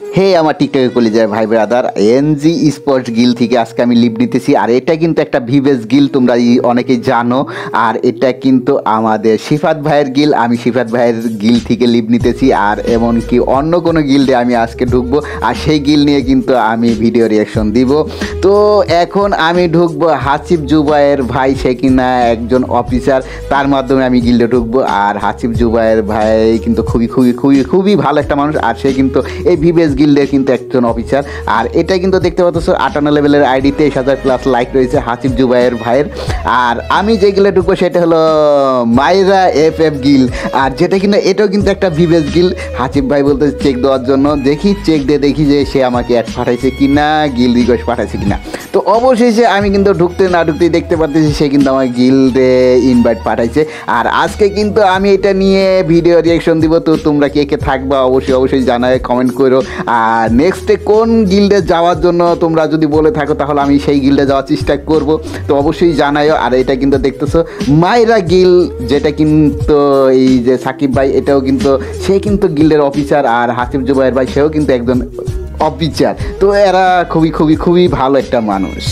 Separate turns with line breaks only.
হে আমার টিকটকে কলিজার ভাই ব্রাদার, এনজি স্পোর্টস গিল থেকে আজকে আমি লিভ নিতেছি। আর এটা কিন্তু একটা ভিভেস গিল, তোমরা অনেকেই জানো। আর এটা কিন্তু আমাদের সিফাত ভাইয়ের গিল, আমি সিফাত ভাইয়ের গিল থেকে লিভ নিতেছি। আর এমনকি অন্য কোনো গিল্ডে আমি আজকে ঢুকবো, আর সেই গিল নিয়ে কিন্তু আমি ভিডিও রিয়াকশন দিব। তো এখন আমি ঢুকবো হাসিব জুবায়ের ভাই, সে কিনা একজন অফিসার, তার মাধ্যমে আমি গিল্ডে ঢুকবো। আর হাসিব জুবায়ের ভাই কিন্তু খুবই খুবই খুবই খুবই ভালো একটা মানুষ, আর সে কিন্তু এই ভিভেস গিল্ডের কিন্তু একজন অফিসার। আর এটা কিন্তু দেখতে পাচ্ছ 58 লেভেলের আইডি, 23,000 প্লাস লাইক রয়েছে হাসিব জুবায়ের ভাইয়ের। আর আমি যে গিলে ঢুকবো সেটা হলো মাইরা এফ গিল, আর যেটা কিনা এটাও কিন্তু একটা ভিভেস গিল। হাসিব ভাই বলতে চেক দেওয়ার জন্য, দেখি চেক দিয়ে দেখি যে সে আমাকে অ্যাড পাঠাইছে কিনা, গিল রিকোয়েস্ট পাঠাইছে কিনা। তো অবশেষে আমি কিন্তু ঢুকতে না ঢুকতেই দেখতে পাচ্ছি সে কিন্তু আমার গিল্ডে ইনভাইট পাঠাইছে। আর আজকে কিন্তু আমি এটা নিয়ে ভিডিও রিয়াকশন দিব। তো তোমরা কে কে থাকবা অবশ্যই অবশ্যই জানায়, কমেন্ট করো। আর নেক্সটে কোন গিল্ডে যাওয়ার জন্য তোমরা যদি বলে থাকো তাহলে আমি সেই গিল্ডে যাওয়ার চেষ্টা করব। তো অবশ্যই জানাইও। আর এটা কিন্তু দেখতেছো মাইরা গিল, যেটা কিন্তু এই যে সাকিব ভাই, এটাও কিন্তু সে কিন্তু গিল্ডের অফিসার। আর হাসিব জুবায়ের ভাই সেও কিন্তু একজন অফিসার। তো এরা খুবই খুবই খুবই ভালো একটা মানুষ।